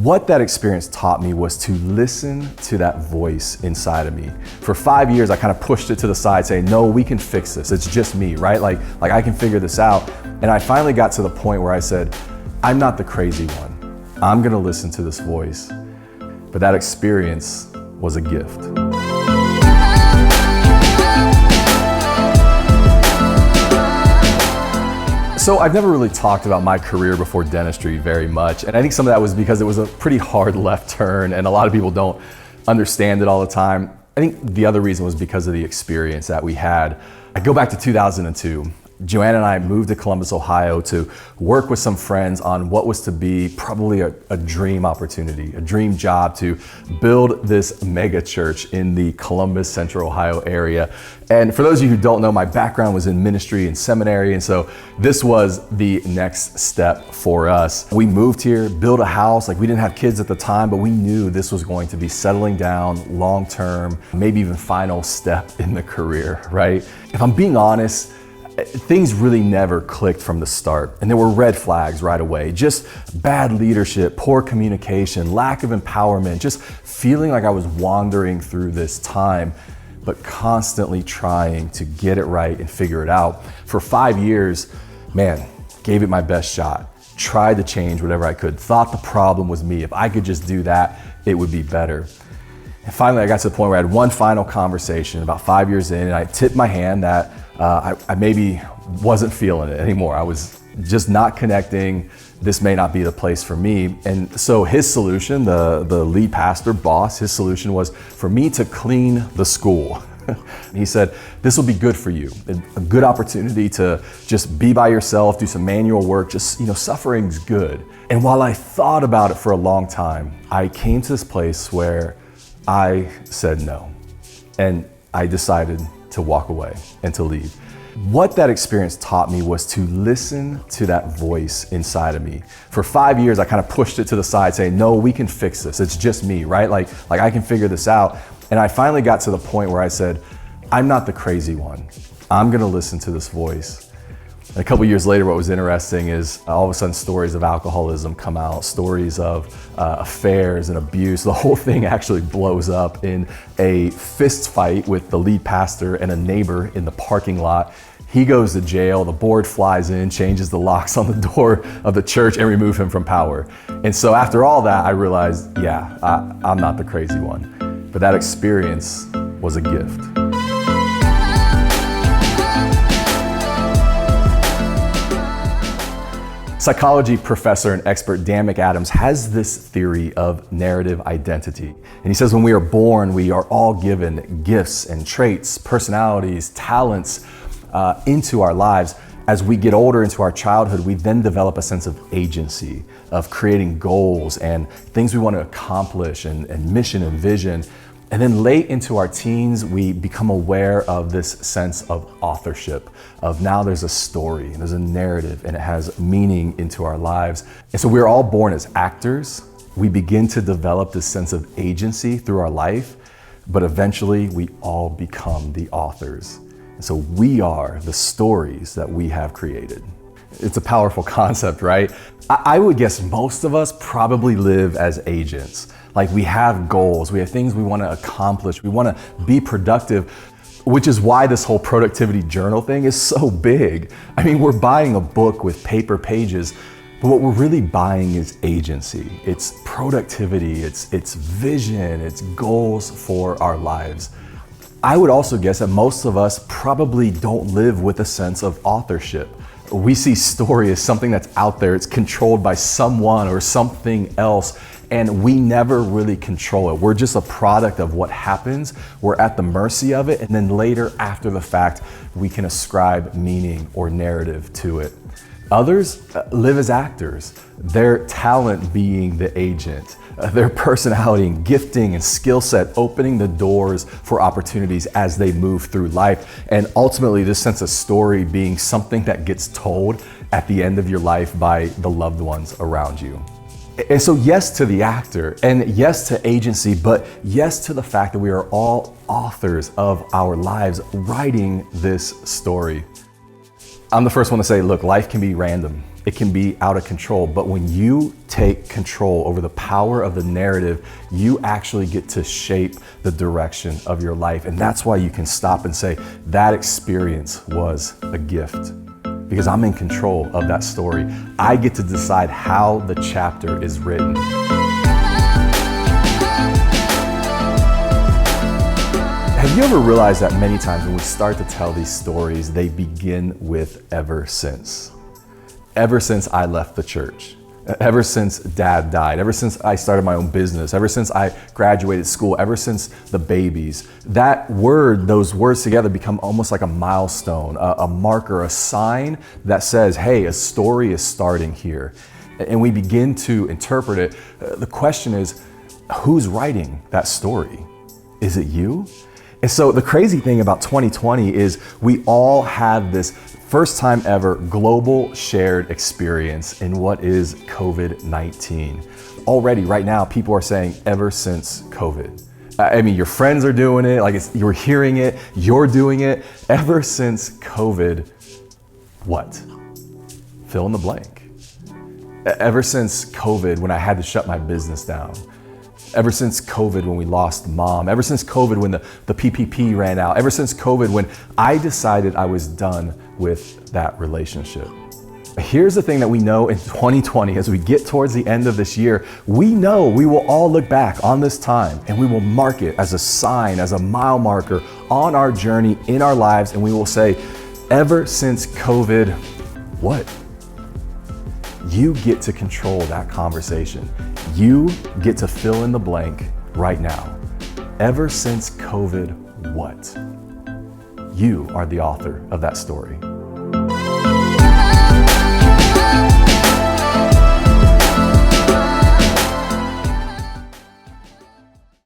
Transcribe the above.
What that experience taught me was to listen to that voice inside of me. For 5 years, I kind of pushed it to the side saying, no, we can fix this. It's just me, right? Like I can figure this out. And I finally got to the point where I said, I'm not the crazy one. I'm gonna listen to this voice. But that experience was a gift. So I've never really talked about my career before dentistry very much. And I think some of that was because it was a pretty hard left turn and a lot of people don't understand it all the time. I think the other reason was because of the experience that we had. I go back to 2002. Joanna and I moved to Columbus, Ohio to work with some friends on what was to be probably a dream opportunity, a dream job to build this mega church in the Columbus, Central Ohio area. And for those of you who don't know, my background was in ministry and seminary, and so this was the next step for us. We moved here, built a house, like we didn't have kids at the time, but we knew this was going to be settling down long-term, maybe even final step in the career, right? If I'm being honest, things really never clicked from the start, and there were red flags right away. Just bad leadership, poor communication, lack of empowerment, just feeling like I was wandering through this time, but constantly trying to get it right and figure it out. For 5 years, man, gave it my best shot. Tried to change whatever I could. Thought the problem was me. If I could just do that, it would be better. And finally, I got to the point where I had one final conversation about 5 years in, and I tipped my hand that I maybe wasn't feeling it anymore. I was just not connecting. This may not be the place for me. And so his solution, the lead pastor boss, his solution was for me to clean the school. He said, this will be good for you. A good opportunity to just be by yourself, do some manual work, just, suffering's good. And while I thought about it for a long time, I came to this place where I said no. And I decided to walk away and to leave. What that experience taught me was to listen to that voice inside of me. For 5 years, I kind of pushed it to the side saying, no, we can fix this. It's just me, right? Like I can figure this out. And I finally got to the point where I said, I'm not the crazy one. I'm gonna listen to this voice. And a couple years later, what was interesting is all of a sudden stories of alcoholism come out, stories of affairs and abuse. The whole thing actually blows up in a fist fight with the lead pastor and a neighbor in the parking lot. He goes to jail, the board flies in, changes the locks on the door of the church and remove him from power. And so after all that, I realized, yeah, I'm not the crazy one. But that experience was a gift. Psychology professor and expert Dan McAdams has this theory of narrative identity. And he says when we are born, we are all given gifts and traits, personalities, talents into our lives. As we get older into our childhood, we then develop a sense of agency, of creating goals and things we want to accomplish and mission and vision. And then late into our teens, we become aware of this sense of authorship, of now there's a story, and there's a narrative, and it has meaning into our lives. And so we're all born as actors. We begin to develop this sense of agency through our life, but eventually we all become the authors. And so we are the stories that we have created. It's a powerful concept, right? I would guess most of us probably live as agents. Like we have goals, we have things we want to accomplish, we want to be productive, which is why this whole productivity journal thing is so big. I mean, we're buying a book with paper pages, but what we're really buying is agency. It's productivity, it's vision, it's goals for our lives. I would also guess that most of us probably don't live with a sense of authorship. We see story as something that's out there, it's controlled by someone or something else, and we never really control it. We're just a product of what happens. We're at the mercy of it, and then later, after the fact, we can ascribe meaning or narrative to it. Others live as actors, their talent being the agent, their personality and gifting and skill set opening the doors for opportunities as they move through life. And ultimately, this sense of story being something that gets told at the end of your life by the loved ones around you. And so yes to the actor, and yes to agency, but yes to the fact that we are all authors of our lives writing this story. I'm the first one to say, look, life can be random. it can be out of control. But when you take control over the power of the narrative, you actually get to shape the direction of your life. And that's why you can stop and say, that experience was a gift. Because I'm in control of that story. I get to decide how the chapter is written. Have you ever realized that many times when we start to tell these stories, they begin with ever since? Ever since I left the church, ever since dad died, ever since I started my own business, ever since I graduated school, ever since the babies. That word, those words together become almost like a milestone, a marker, a sign that says, hey, a story is starting here. And we begin to interpret it. The question is, who's writing that story? Is it you? And so the crazy thing about 2020 is we all have this first time ever global shared experience in what is COVID-19. Already right now, people are saying ever since COVID. I mean, your friends are doing it, like you're hearing it, you're doing it. Ever since COVID, what? Fill in the blank. Ever since COVID, when I had to shut my business down. Ever since COVID, when we lost mom. Ever since COVID, when the PPP ran out. Ever since COVID, when I decided I was done with that relationship. Here's the thing that we know in 2020, as we get towards the end of this year, we know we will all look back on this time and we will mark it as a sign, as a mile marker on our journey in our lives. And we will say, ever since COVID, what? You get to control that conversation. You get to fill in the blank right now. Ever since COVID, what? You are the author of that story.